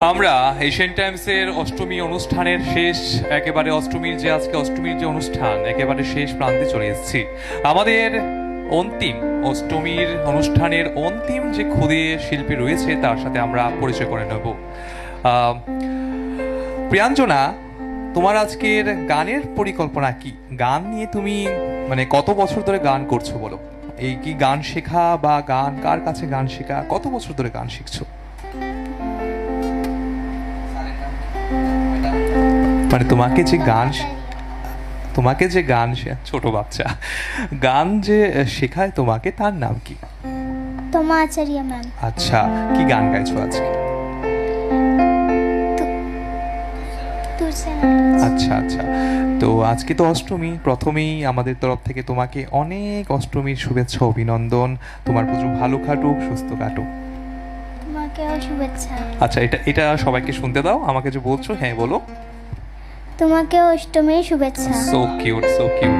আমরা এশিয়ান টাইমসের অষ্টমী অনুষ্ঠানের শেষ একেবারে অষ্টমীর যে আজকে অষ্টমীর যে অনুষ্ঠান একেবারে শেষ প্রান্তে চলে এসেছি। আমাদের অন্তিম অষ্টমীর অনুষ্ঠানের অন্তিম যে ক্ষুদে শিল্পী রয়েছে তার সাথে আমরা পরিচয় করে নেব। প্রিয়াঞ্জনা, তোমার আজকের গানের পরিকল্পনা কি? গান নিয়ে তুমি মানে কত বছর ধরে গান করছো বলো? এই কি গান শেখা বা গান কার কাছে গান শেখা, কত বছর ধরে গান শিখছো? মানে তোমাকে যে গান ছোট বাচ্চা গান যে শেখায় তোমাকে, তার নাম কি? তোমা আচার্য ম্যাম। আচ্ছা, কি গান গাইছো আজকে? আচ্ছা আচ্ছা, তো আজকে তো অষ্টমী, প্রথমেই আমাদের তরফ থেকে তোমাকে অনেক অষ্টমীর শুভেচ্ছা, অভিনন্দন। তোমার পুজো ভালো কাটুক, সুস্থ কাটুক। তোমাকেও শুভেচ্ছা। আচ্ছা, এটা এটা সবাইকে শুনতে দাও। আমাকে যে বলছো, হ্যাঁ বলো। তোমাকেও অষ্টমীর শুভেচ্ছা। So cute, so cute.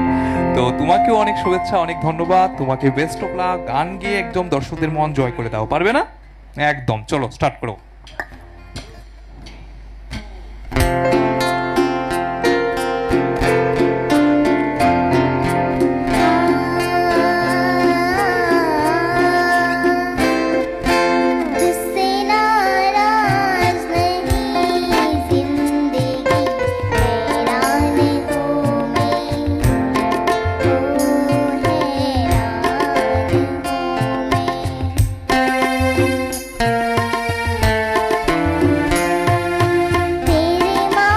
তো তোমাকেও অনেক শুভেচ্ছা, অনেক ধন্যবাদ। তোমাকে বেস্ট অফ লাক। গান গিয়ে একদম দর্শকদের মন জয় করে দাও, পারবে না? একদম, চলো স্টার্ট করো। तेरे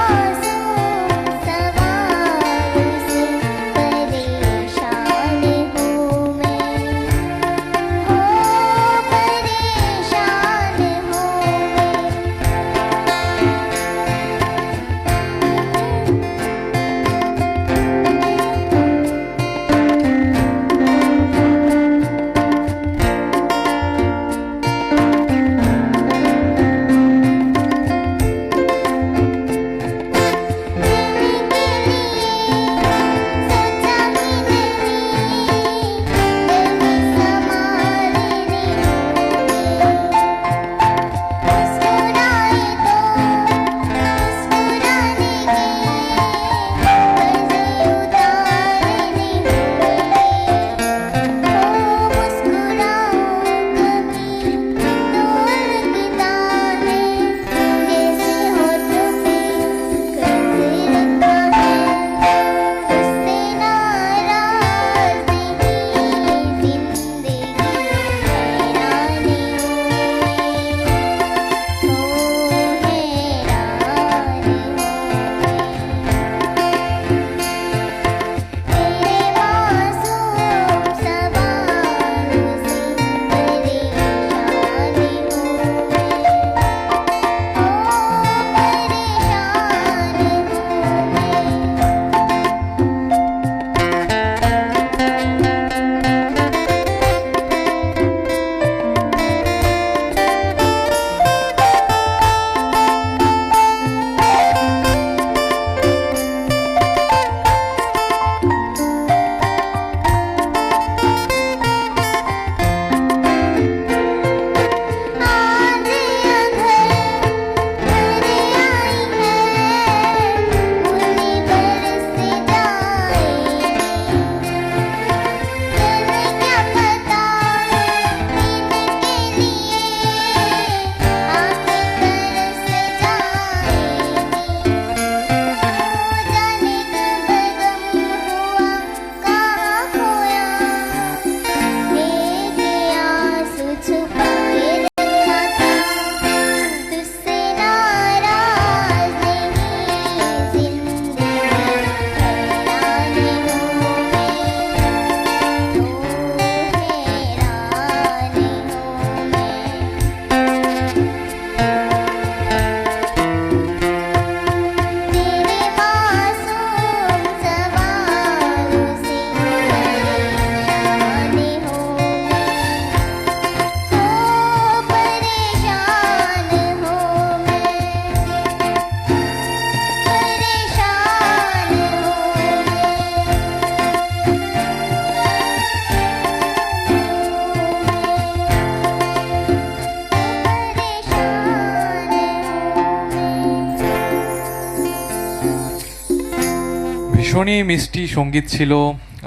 ভীষণই মিষ্টি সঙ্গীত ছিল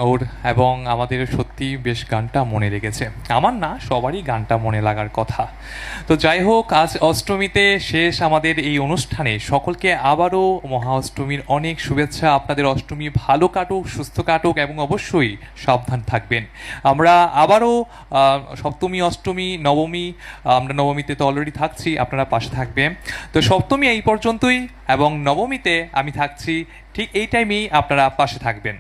ওর, এবং আমাদের সত্যি বেশ গানটা মনে লেগেছে। আমার না, সবারই গানটা মনে লাগার কথা। তো যাই হোক, আজ অষ্টমীতে শেষ আমাদের এই অনুষ্ঠানে সকলকে আবারও মহা অষ্টমীর অনেক শুভেচ্ছা। আপনাদের অষ্টমী ভালো কাটুক, সুস্থ কাটুক, এবং অবশ্যই সাবধান থাকবেন। আমরা আবারও সপ্তমী, অষ্টমী, নবমী, আমরা নবমীতে তো অলরেডি থাকছি, আপনারা পাশে থাকবেন। তো সপ্তমী এই পর্যন্তই, এবং নবমীতে আমি থাকছি ঠিক এই টাইমেই, আপনারা পাশে থাকবেন।